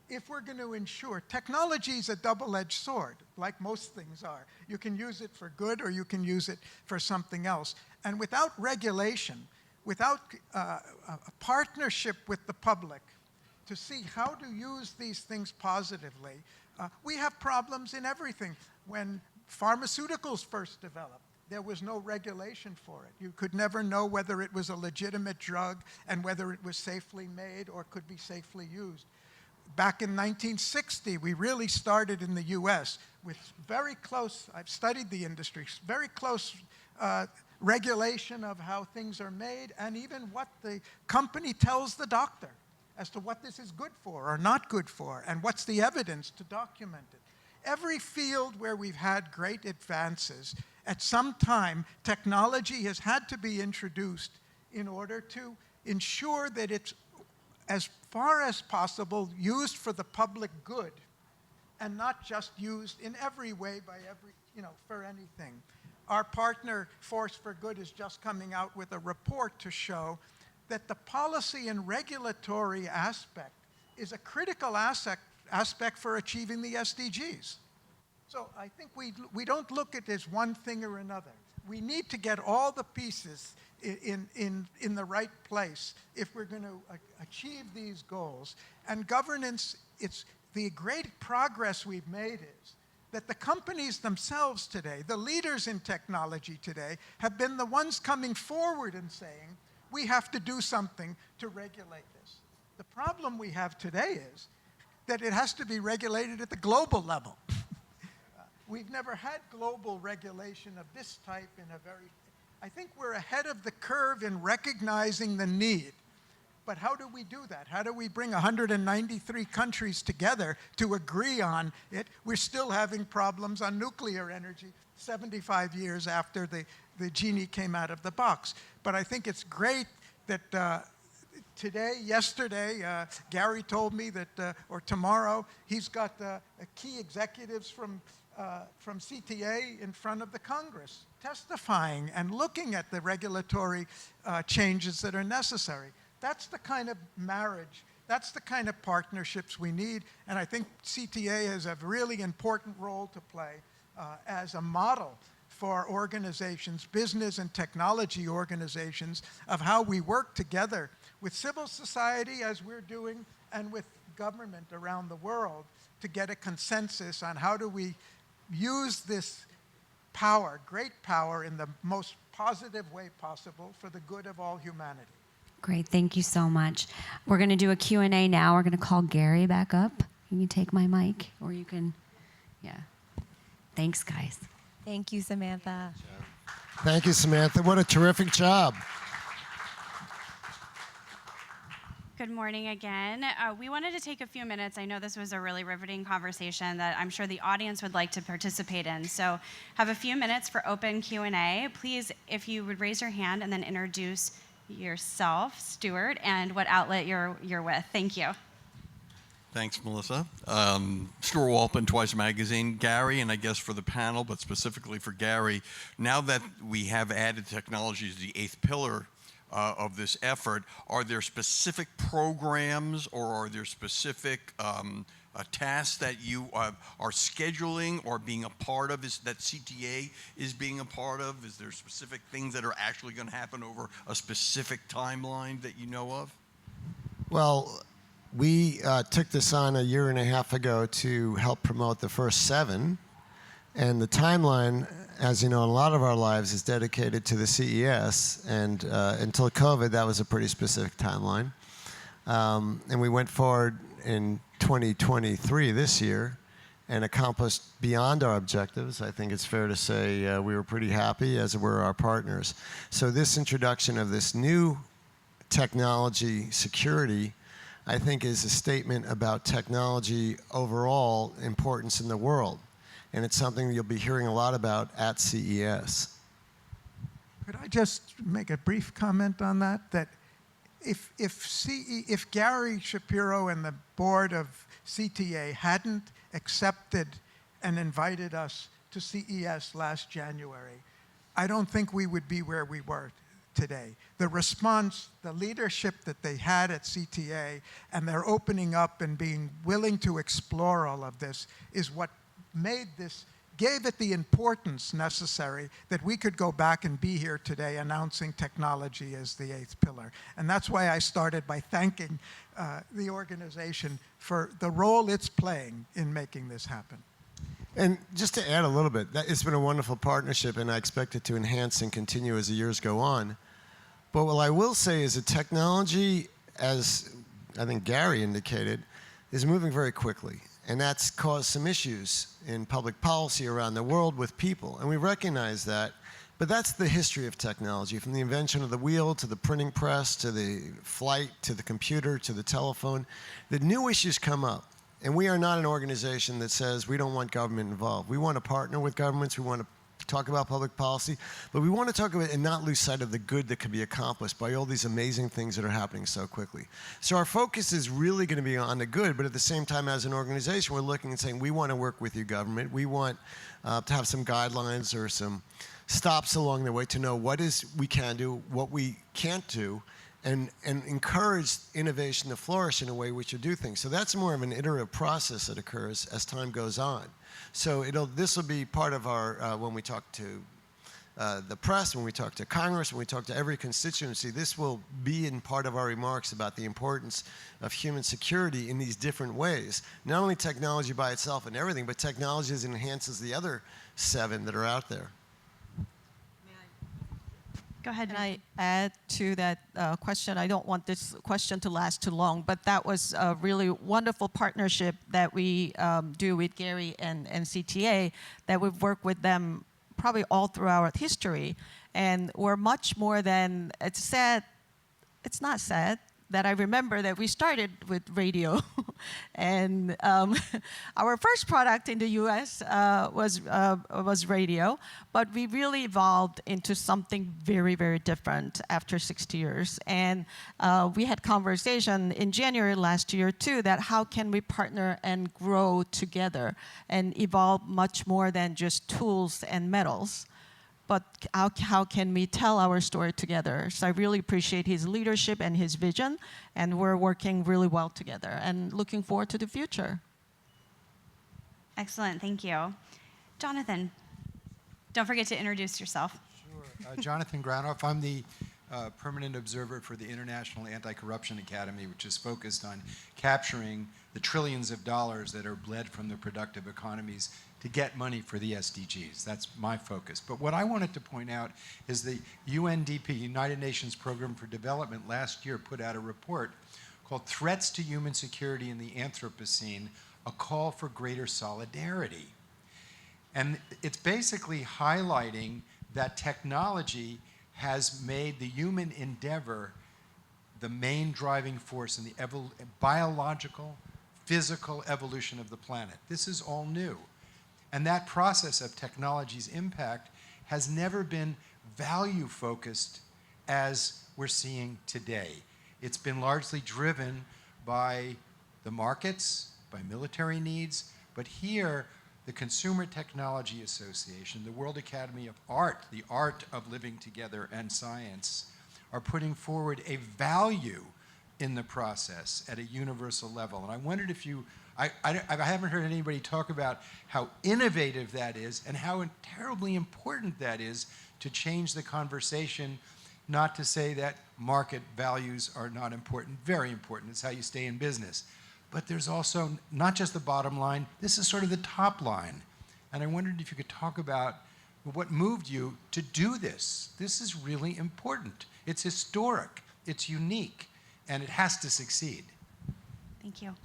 if we're going to ensure. Technology is a double-edged sword, like most things are. You can use it for good or you can use it for something else. And without regulation, without a partnership with the public to see how to use these things positively, we have problems in everything. When pharmaceuticals first developed, there was no regulation for it. You could never know whether it was a legitimate drug and whether it was safely made or could be safely used. Back in 1960, we really started in the US with very close, I've studied the industry, very close regulation of how things are made and even what the company tells the doctor as to what this is good for or not good for and what's the evidence to document it. Every field where we've had great advances, at some time, technology has had to be introduced in order to ensure that it's as far as possible, used for the public good and not just used in every way by every, for anything. Our partner, Force for Good, is just coming out with a report to show that the policy and regulatory aspect is a critical aspect for achieving the SDGs. So I think we don't look at it as one thing or another. We need to get all the pieces in the right place if we're going to achieve these goals. And governance, it's the great progress we've made is that the companies themselves today, the leaders in technology today, have been the ones coming forward and saying, we have to do something to regulate this. The problem we have today is that it has to be regulated at the global level. We've never had global regulation of this type in a very, I think we're ahead of the curve in recognizing the need. But how do we do that? How do we bring 193 countries together to agree on it? We're still having problems on nuclear energy 75 years after the genie came out of the box. But I think it's great that yesterday, Gary told me that, or tomorrow, he's got key executives from CTA in front of the Congress, testifying and looking at the regulatory changes that are necessary. That's the kind of marriage, that's the kind of partnerships we need, and I think CTA has a really important role to play as a model for organizations, business and technology organizations, of how we work together with civil society, as we're doing, and with government around the world to get a consensus on how do we use this power, great power, in the most positive way possible for the good of all humanity. Great, thank you so much. We're going to do a Q&A now. We're going to call Gary back up. You can take my mic, or you can, yeah. Thanks, guys. Thank you, Samantha. Thank you, Samantha. What a terrific job. Good morning again. We wanted to take a few minutes. I know this was a really riveting conversation that I'm sure the audience would like to participate in. So have a few minutes for open Q&A. Please, if you would raise your hand and then introduce yourself, Stuart, and what outlet you're with. Thank you. Thanks, Melissa. Stuart Walpin, Twice Magazine. Gary, and I guess for the panel, but specifically for Gary, now that we have added technology as the eighth pillar of this effort, are there specific programs or are there specific tasks that you are scheduling or being a part of, that CTA is being a part of? Is there specific things that are actually going to happen over a specific timeline that you know of? Well, we took this on a year and a half ago to help promote the first 7. And the timeline, as you know, in a lot of our lives is dedicated to the CES. And until COVID, that was a pretty specific timeline. And we went forward in 2023, this year, and accomplished beyond our objectives. I think it's fair to say we were pretty happy, as were our partners. So this introduction of this new technology security, I think, is a statement about technology overall importance in the world. And it's something you'll be hearing a lot about at CES. Could I just make a brief comment on that? That if Gary Shapiro and the board of CTA hadn't accepted and invited us to CES last January, I don't think we would be where we were today. The response, the leadership that they had at CTA, and their opening up and being willing to explore all of this is what gave it the importance necessary that we could go back and be here today announcing technology as the eighth pillar. And that's why I started by thanking the organization for the role it's playing in making this happen. And just to add a little bit, it's been a wonderful partnership, and I expect it to enhance and continue as the years go on. But what I will say is that technology, as I think Gary indicated, is moving very quickly. And that's caused some issues in public policy around the world with people. And we recognize that. But that's the history of technology, from the invention of the wheel to the printing press to the flight to the computer to the telephone. The new issues come up. And we are not an organization that says we don't want government involved. We want to partner with governments. We want to talk about public policy, but we want to talk about and not lose sight of the good that can be accomplished by all these amazing things that are happening so quickly. So our focus is really going to be on the good, but at the same time, as an organization, we're looking and saying, we want to work with you, government. We want to have some guidelines or some stops along the way to know what is we can do, what we can't do, and encourage innovation to flourish in a way we should do things. So that's more of an iterative process that occurs as time goes on. So this will be part of our, when we talk to the press, when we talk to Congress, when we talk to every constituency, this will be in part of our remarks about the importance of human security in these different ways. Not only technology by itself and everything, but technology that enhances the other 7 that are out there. Go ahead. Can I add to that question? I don't want this question to last too long, but that was a really wonderful partnership that we do with Gary and CTA, that we've worked with them probably all through our history. And we're much more than, it's sad, it's not sad, that I remember that we started with radio. And our first product in the US was radio, but we really evolved into something very, very different after 60 years. And we had conversation in January last year too, that how can we partner and grow together and evolve much more than just tools and metals. But how can we tell our story together? So I really appreciate his leadership and his vision, and we're working really well together and looking forward to the future. Excellent, thank you. Jonathan, don't forget to introduce yourself. Sure. Jonathan Granoff. I'm the permanent observer for the International Anti-Corruption Academy, which is focused on capturing the trillions of dollars that are bled from the productive economies to get money for the SDGs. That's my focus. But what I wanted to point out is the UNDP, United Nations Program for Development, last year put out a report called Threats to Human Security in the Anthropocene, a Call for Greater Solidarity. And it's basically highlighting that technology has made the human endeavor the main driving force in the biological, physical evolution of the planet. This is all new. And that process of technology's impact has never been value-focused as we're seeing today. It's been largely driven by the markets, by military needs, but here, the Consumer Technology Association, the World Academy of Art, the art of living together, and science, are putting forward a value in the process at a universal level. And I wondered if you, I haven't heard anybody talk about how innovative that is and how terribly important that is to change the conversation, not to say that market values are not important, very important, it's how you stay in business. But there's also not just the bottom line, this is sort of the top line. And I wondered if you could talk about what moved you to do this. This is really important. It's historic, it's unique, and it has to succeed. Thank you.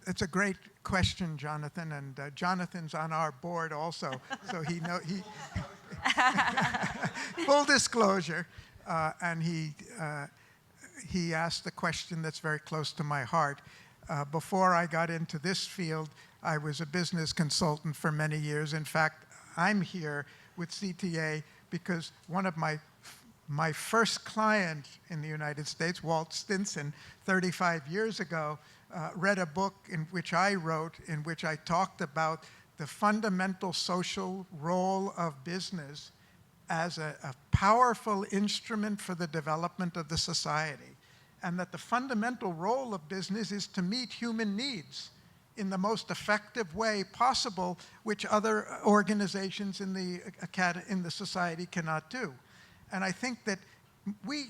It's a great question, Jonathan, and Jonathan's on our board also, so he full disclosure, and he asked a question that's very close to my heart. Before I got into this field, I was a business consultant for many years. In fact, I'm here with CTA because one of my first client in the United States, Walt Stinson, 35 years ago, read a book in which I wrote, in which I talked about the fundamental social role of business as a powerful instrument for the development of the society, and that the fundamental role of business is to meet human needs in the most effective way possible, which other organizations in the society cannot do. And I think that we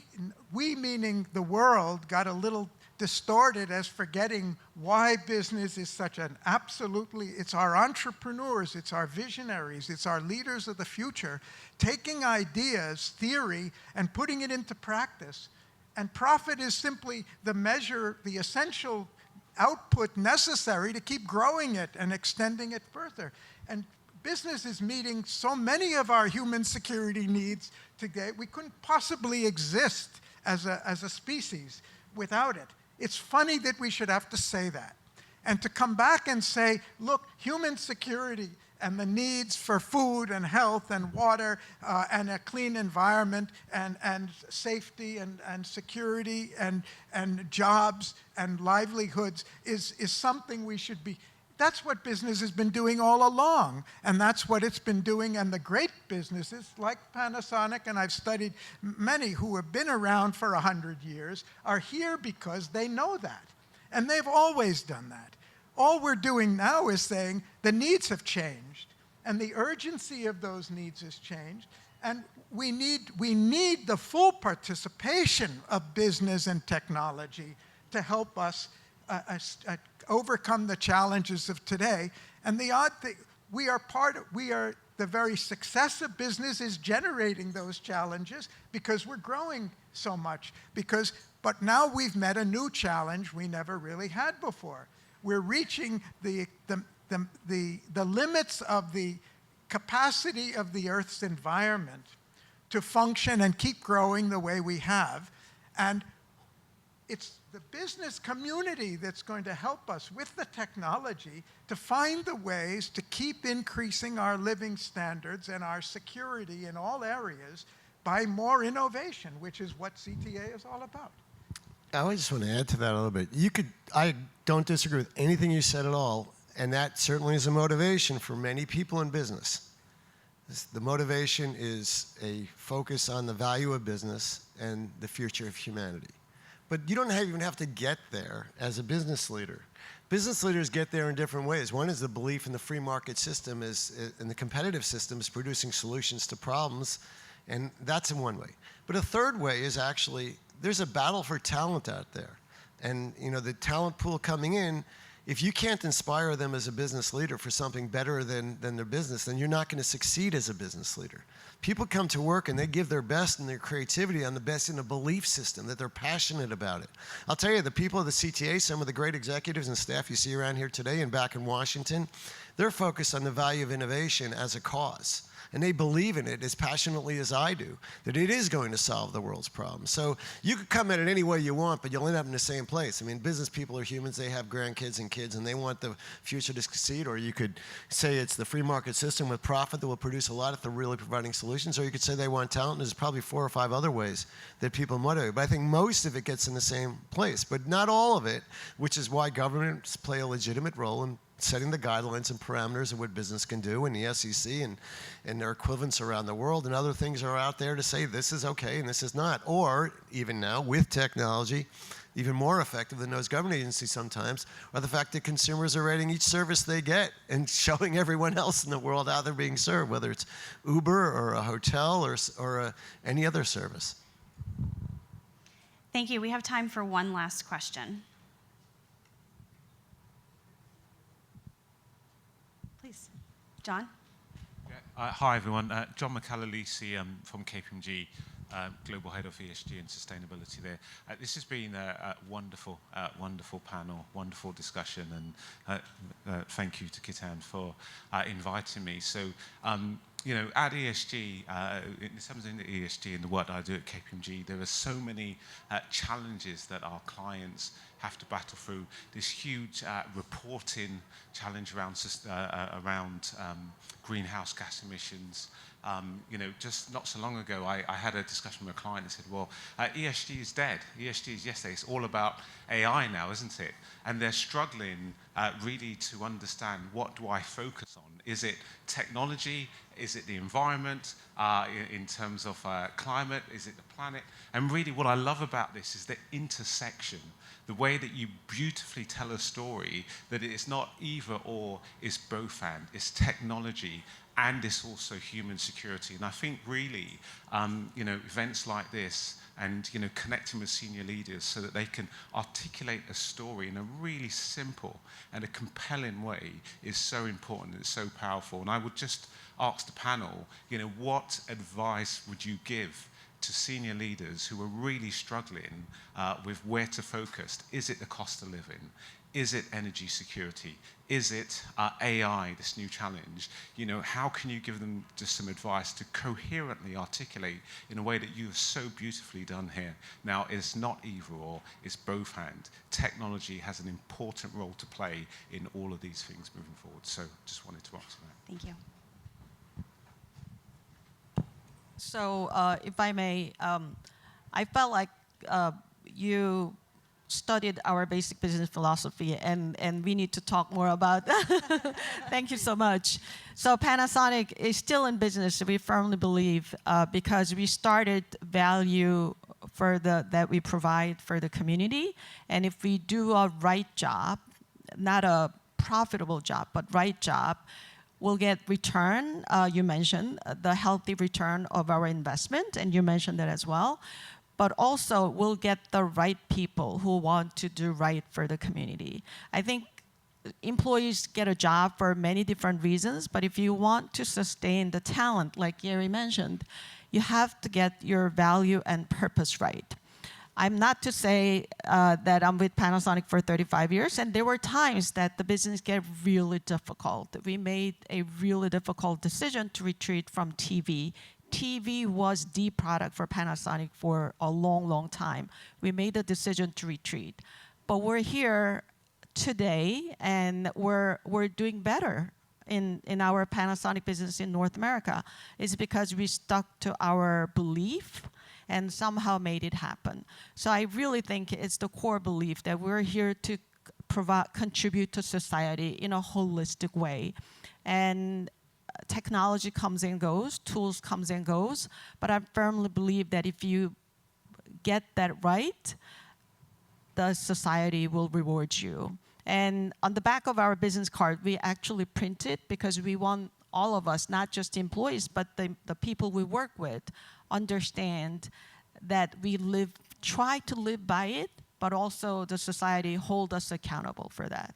meaning the world, got a little distorted as forgetting why business is such an absolutely, it's our entrepreneurs, it's our visionaries, it's our leaders of the future, taking ideas, theory, and putting it into practice. And profit is simply the measure, the essential output necessary to keep growing it and extending it further. And business is meeting so many of our human security needs today. We couldn't possibly exist as a species without it. It's funny that we should have to say that. And to come back and say, look, human security and the needs for food and health and water and a clean environment and safety and security and jobs and livelihoods is something we should be. That's what business has been doing all along, and that's what it's been doing. And the great businesses like Panasonic, and I've studied many who have been around for 100 years, are here because they know that. And they've always done that. All we're doing now is saying the needs have changed, and the urgency of those needs has changed, and we need the full participation of business and technology to help us overcome the challenges of today. And the odd thing, the very success of business is generating those challenges because we're growing so much. But now we've met a new challenge we never really had before. We're reaching the limits of the capacity of the Earth's environment to function and keep growing the way we have. And it's the business community that's going to help us with the technology to find the ways to keep increasing our living standards and our security in all areas by more innovation, which is what CTA is all about. I just want to add to that a little bit. I don't disagree with anything you said at all, and that certainly is a motivation for many people in business. The motivation is a focus on the value of business and the future of humanity. But you don't even have to get there as a business leader. Business leaders get there in different ways. One is the belief in the free market system and the competitive system is producing solutions to problems, and that's in one way. But a third way is actually there's a battle for talent out there. And the talent pool coming in, if you can't inspire them as a business leader for something better than their business, then you're not going to succeed as a business leader. People come to work and they give their best and their creativity on the best in a belief system, that they're passionate about it. I'll tell you, the people of the CTA, some of the great executives and staff you see around here today and back in Washington, they're focused on the value of innovation as a cause. And they believe in it as passionately as I do, that it is going to solve the world's problems. So you could come at it any way you want, but you'll end up in the same place. I mean, business people are humans. They have grandkids and kids, and they want the future to succeed. Or you could say it's the free market system with profit that will produce a lot if they're really providing solutions. Or you could say they want talent. There's probably 4 or 5 other ways that people motivate. But I think most of it gets in the same place, but not all of it, which is why governments play a legitimate role in setting the guidelines and parameters of what business can do, and the SEC and their equivalents around the world, and other things are out there to say this is okay and this is not. Or even now, with technology, even more effective than those government agencies sometimes, are the fact that consumers are rating each service they get and showing everyone else in the world how they're being served, whether it's Uber or a hotel or any other service. Thank you. We have time for one last question. Please, John. Hi, everyone. John McAlalisi from KPMG, Global Head of ESG and Sustainability there. This has been a wonderful, wonderful panel, wonderful discussion, and thank you to Kitan for inviting me. So, at ESG, in terms of ESG and the work that I do at KPMG, there are so many challenges that our clients have to battle through. This huge reporting challenge around greenhouse gas emissions. Just not so long ago, I had a discussion with a client and said, well, ESG is dead. ESG is yesterday. It's all about AI now, isn't it? And they're struggling really to understand, what do I focus on? Is it technology? Is it the environment in terms of climate? Is it the planet? And really what I love about this is the intersection, the way that you beautifully tell a story, that it's not either or, it's both and. It's technology and it's also human security. And I think really, events like this and, connecting with senior leaders so that they can articulate a story in a really simple and a compelling way is so important. It's so powerful. And I would just ask the panel, what advice would you give to senior leaders who are really struggling with where to focus. Is it the cost of living? Is it energy security? Is it AI, this new challenge? You know, how can you give them just some advice to coherently articulate in a way that you have so beautifully done here? Now, it's not either or, it's both and. Technology has an important role to play in all of these things moving forward. So just wanted to answer that. Thank you. So, if I may, I felt like you studied our basic business philosophy, and we need to talk more about that. Thank you so much. So Panasonic is still in business, we firmly believe, because we started value for that we provide for the community. And if we do a right job, not a profitable job, but right job, we'll get return. You mentioned the healthy return of our investment, and you mentioned that as well. But also, we'll get the right people who want to do right for the community. I think employees get a job for many different reasons, but if you want to sustain the talent, like Gary mentioned, you have to get your value and purpose right. I'm not to say that I'm with Panasonic for 35 years, and there were times that the business get really difficult. We made a really difficult decision to retreat from TV. TV was the product for Panasonic for a long, long time. We made the decision to retreat. But we're here today, and we're doing better in our Panasonic business in North America. It's because we stuck to our belief and somehow made it happen. So I really think it's the core belief that we're here to contribute to society in a holistic way. And technology comes and goes, tools comes and goes, but I firmly believe that if you get that right, the society will reward you. And on the back of our business card, we actually print it because we want all of us, not just employees, but the people we work with, understand that we try to live by it, but also the society hold us accountable for that.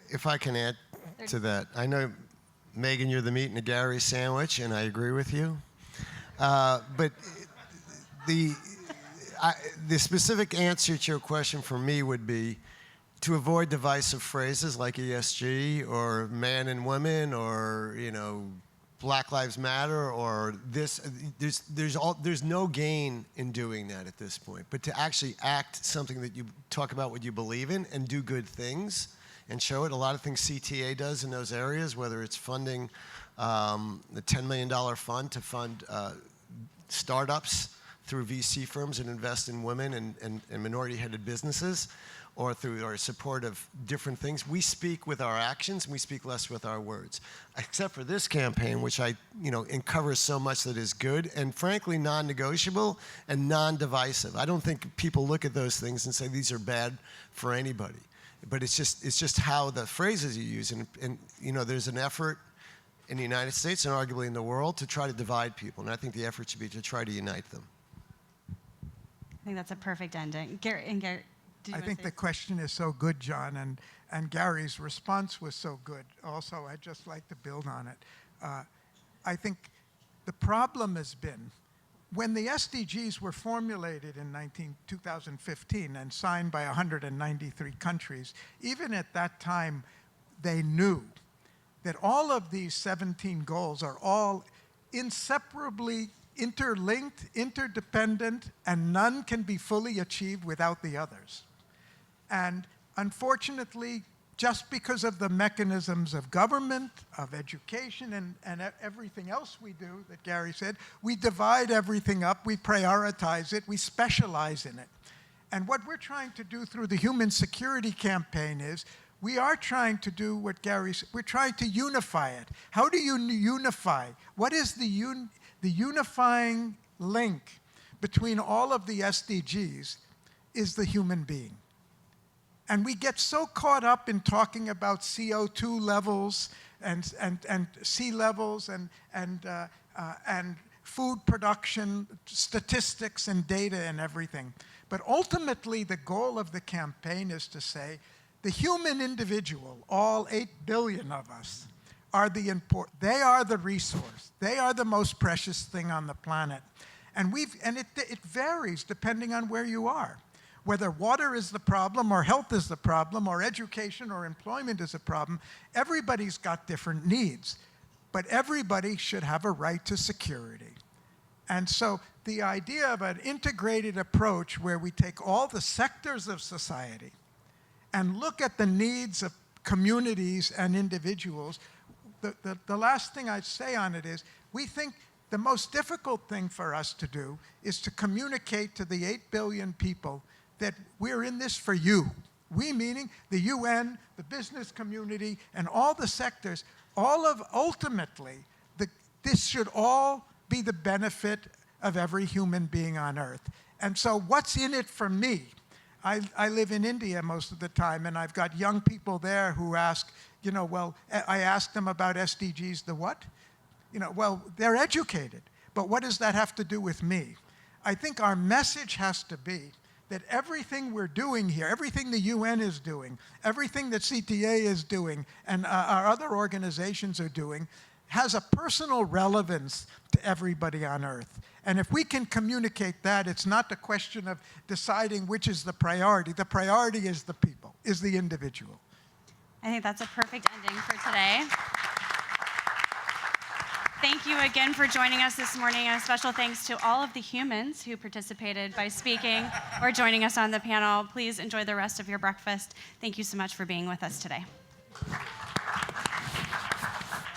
If I can add to that, I know, Megan, you're the meat and the Gary sandwich, and I agree with you. But the specific answer to your question for me would be to avoid divisive phrases like ESG or man and women or, you know, Black Lives Matter or this. There's no gain in doing that at this point. But to actually act something that you talk about what you believe in and do good things and show it. A lot of things CTA does in those areas, whether it's funding the $10 million fund to fund startups through VC firms and invest in women and minority-headed businesses, or through our support of different things. We speak with our actions, and we speak less with our words. Except for this campaign, which it covers so much that is good and frankly non-negotiable and non-divisive. I don't think people look at those things and say these are bad for anybody. But it's just how the phrases you use, and there's an effort in the United States and arguably in the world to try to divide people, and I think the effort should be to try to unite them. I think that's a perfect ending. Gary, I think the question is so good, John, and Gary's response was so good. Also, I'd just like to build on it. I think the problem has been when the SDGs were formulated in 2015 and signed by 193 countries, even at that time, they knew that all of these 17 goals are all inseparably interlinked, interdependent, and none can be fully achieved without the others. And unfortunately, just because of the mechanisms of government, of education, and everything else we do, that Gary said, we divide everything up, we prioritize it, we specialize in it. And what we're trying to do through the Human Security Campaign is, we are trying to do what Gary said, we're trying to unify it. How do you unify? What is the unifying link between all of the SDGs is the human being. And we get so caught up in talking about CO2 levels and sea levels and food production statistics and data and everything. But ultimately, the goal of the campaign is to say, the human individual, all 8 billion of us, are they are the resource. They are the most precious thing on the planet. And it varies depending on where you are. Whether water is the problem, or health is the problem, or education or employment is a problem, everybody's got different needs. But everybody should have a right to security. And so the idea of an integrated approach where we take all the sectors of society and look at the needs of communities and individuals, the last thing I'd say on it is, we think the most difficult thing for us to do is to communicate to the 8 billion people that we're in this for you. We meaning the UN, the business community, and all the sectors, ultimately, this should all be the benefit of every human being on earth. And so what's in it for me? I live in India most of the time, and I've got young people there who ask, I ask them about SDGs, the what? Well, they're educated, but what does that have to do with me? I think our message has to be that everything we're doing here, everything the UN is doing, everything that CTA is doing, and our other organizations are doing, has a personal relevance to everybody on earth. And if we can communicate that, it's not the question of deciding which is the priority. The priority is the people, is the individual. I think that's a perfect ending for today. Thank you again for joining us this morning, and a special thanks to all of the humans who participated by speaking or joining us on the panel. Please enjoy the rest of your breakfast. Thank you so much for being with us today.